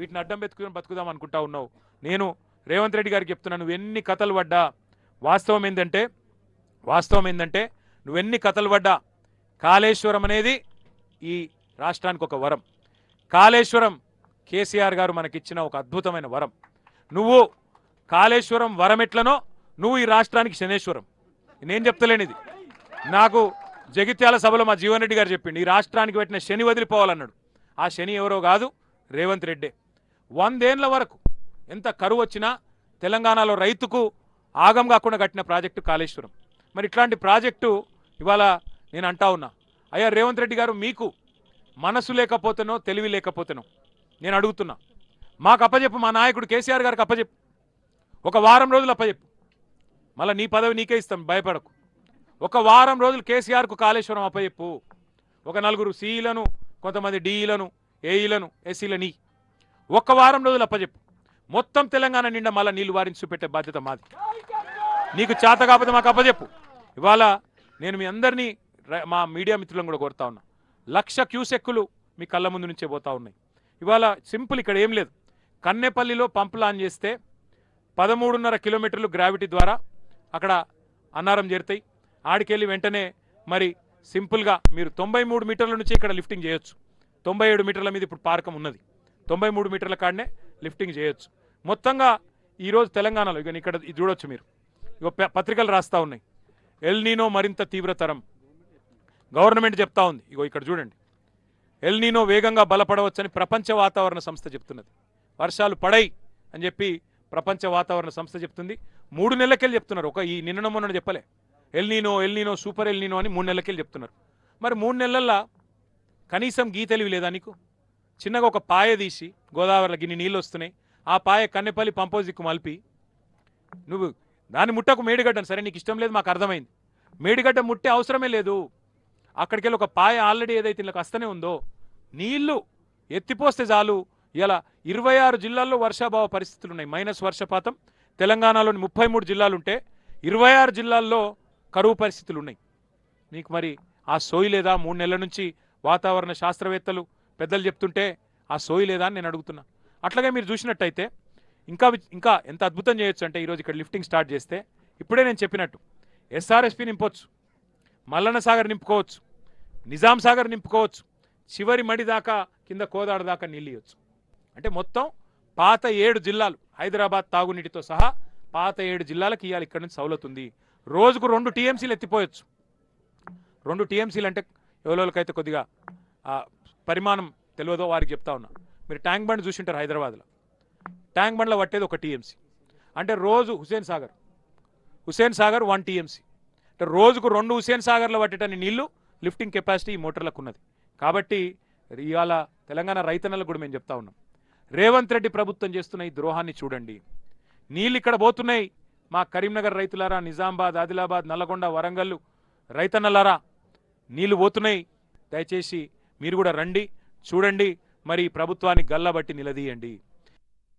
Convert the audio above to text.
వీటిని అడ్డం పెట్టుకుని బతుకుదాం అనుకుంటా ఉన్నావు. నేను రేవంత్ రెడ్డి గారికి చెప్తున్నా, నువ్వు ఎన్ని కథలు పడ్డా వాస్తవం ఏంటంటే నువ్వు ఎన్ని కథలు పడ్డా కాళేశ్వరం అనేది ఈ రాష్ట్రానికి ఒక వరం. కాళేశ్వరం కేసీఆర్ గారు మనకిచ్చిన ఒక అద్భుతమైన వరం. నువ్వు కాళేశ్వరం వరం ఎట్లనో నువ్వు ఈ రాష్ట్రానికి శనేశ్వరం. నేను చెప్తలేను ఇది, నాకు జగిత్యాల సభలో మా జీవన్ రెడ్డి గారు చెప్పిండు, ఈ రాష్ట్రానికి పెట్టిన శని వదిలిపోవాలన్నాడు. ఆ శని ఎవరో కాదు, రేవంత్ రెడ్డే. 100 ఏళ్ల వరకు ఎంత కరువు వచ్చినా తెలంగాణలో రైతుకు ఆగం కాకుండా కట్టిన ప్రాజెక్టు కాళేశ్వరం. మరి ఇట్లాంటి ప్రాజెక్టు ఇవాళ నేను అంటా ఉన్నా, అయ్యా రేవంత్ రెడ్డి గారు, మీకు మనసు లేకపోతేనో తెలివి లేకపోతేనో నేను అడుగుతున్నా, మాకు అప్పచెప్పు, మా నాయకుడు కేసీఆర్ గారికి అప్పచెప్పు, ఒక వారం రోజులు అప్పచెప్పు, మళ్ళీ నీ పదవి నీకే ఇస్తాం, భయపడకు. ఒక వారం రోజులు కేసీఆర్కు కాళేశ్వరం అప్పచెప్పు. ఒక 4 సిఈలను, కొంతమంది డిఈలను, ఏఈలను, ఎస్సీలని ఒక్క వారం రోజులు అప్పచెప్పు. మొత్తం తెలంగాణ నిండా మళ్ళీ నీళ్లు వారించి చూపెట్టే బాధ్యత మాది. నీకు చేత కాకపోతే మాకు అప్పచెప్పు. ఇవాళ నేను మీ అందరినీ, మా మీడియా మిత్రులను కూడా కోరుతా ఉన్నా, 1,00,000 క్యూసెక్కులు మీ కళ్ళ ముందు నుంచే పోతా ఉన్నాయి. ఇవాళ సింపుల్, ఇక్కడ ఏం లేదు. కన్నెపల్లిలో పంప్ లాంచ్ చేస్తే 13.5 కిలోమీటర్లు గ్రావిటీ ద్వారా అక్కడ అన్నారం చేరుతాయి. ఆడికెళ్ళి వెంటనే మరి సింపుల్గా మీరు 93 మీటర్ల నుంచి ఇక్కడ లిఫ్టింగ్ చేయొచ్చు. 97 మీటర్ల మీద ఇప్పుడు పార్కం ఉన్నది. 93 మీటర్ల కాడనే లిఫ్టింగ్ చేయొచ్చు. మొత్తంగా ఈరోజు తెలంగాణలో ఇక ఇక్కడ చూడొచ్చు మీరు, ఇక పత్రికలు రాస్తూ ఉన్నాయి, ఎల్ నీనో మరింత తీవ్రతరం. గవర్నమెంట్ చెప్తా ఉంది, ఇగో ఇక్కడ చూడండి, ఎల్ నీనో వేగంగా బలపడవచ్చని ప్రపంచ వాతావరణ సంస్థ చెప్తున్నది. వర్షాలు పడై అని చెప్పి ప్రపంచ వాతావరణ సంస్థ చెప్తుంది. 3 నెలలకెళ్ళి చెప్తున్నారు, ఒక ఈ నిన్న మొన్న చెప్పలే. ఎల్ నీనో సూపర్ ఎల్ నీనో అని 3 నెలలకెళ్ళి చెప్తున్నారు. మరి 3 నెలల్లో కనీసం గీతెలివి లేదా నీకు? చిన్నగా ఒక పాయ తీసి గోదావరిలో గిన్ని నీళ్ళు వస్తున్నాయి, ఆ పాయ కన్నెపల్లి పంపోజిక్కు మలిపి నువ్వు దాన్ని ముట్టకు, మేడిగడ్డను. సరే నీకు ఇష్టం లేదు, మాకు అర్థమైంది. మేడిగడ్డ ముట్టే అవసరమే లేదు. అక్కడికి వెళ్ళి ఒక పాయ ఆల్రెడీ ఏదైతే ఇళ్ళకి వస్తూనే ఉందో నీళ్లు ఎత్తిపోస్తే చాలు. ఇలా 26 జిల్లాల్లో వర్షాభావ పరిస్థితులు ఉన్నాయి, మైనస్ వర్షపాతం. తెలంగాణలోని 33 జిల్లాలుంటే 26 జిల్లాల్లో కరువు పరిస్థితులు ఉన్నాయి. నీకు మరి ఆ సోయి లేదా? 3 నెలల నుంచి వాతావరణ శాస్త్రవేత్తలు పెద్దలు చెప్తుంటే ఆ సోయి లేదా అని నేను అడుగుతున్నా. అట్లాగే మీరు చూసినట్టయితే ఇంకా ఎంత అద్భుతం చేయొచ్చు అంటే, ఈరోజు ఇక్కడ లిఫ్టింగ్ స్టార్ట్ చేస్తే ఇప్పుడే నేను చెప్పినట్టు ఎస్ఆర్ఎస్పి నింపొచ్చు, మల్లన్న సాగర్ నింపుకోవచ్చు, నిజాం సాగర్ నింపుకోవచ్చు, చివరి మడి దాకా కింద కోదాడ దాకా నీళ్ళు ఇవ్వచ్చు. అంటే మొత్తం పాత 7 జిల్లాలు, హైదరాబాద్ తాగునీటితో సహా పాత 7 జిల్లాలకు ఇవ్వాలి ఇక్కడ నుంచి సౌలత్ ఉంది. రోజుకు 2 టీఎంసీలు ఎత్తిపోయొచ్చు. 2 టీఎంసీలు అంటే ఎవరికైతే కొద్దిగా పరిమాణం తెలియదో వారికి చెప్తా ఉన్నా. మీరు ట్యాంక్ బండ్ చూసింటారు హైదరాబాద్లో, ట్యాంక్ బండ్లో పట్టేది 1 టీఎంసీ. అంటే రోజు హుసేన్ సాగర్ 1 టీఎంసీ. అంటే రోజుకు 2 హుసేన్ సాగర్లో పట్టేటన్ని నీళ్లు లిఫ్టింగ్ కెపాసిటీ ఈ మోటార్లకు ఉన్నది. కాబట్టి ఇవాళ తెలంగాణ రైతన్నలకు కూడా మేము చెప్తా ఉన్నాం, రేవంత్ రెడ్డి ప్రభుత్వం చేస్తున్న ఈ ద్రోహాన్ని చూడండి. నీళ్ళు ఇక్కడ పోతున్నాయి. మా కరీంనగర్ రైతులారా, నిజామాబాద్, ఆదిలాబాద్, నల్లగొండ, వరంగల్ రైతన్నలారా, నీళ్లు పోతున్నాయి. దయచేసి మీరు కూడా రండి, చూడండి, మరి ప్రభుత్వాన్ని గల్లబట్టి నిలదీయండి.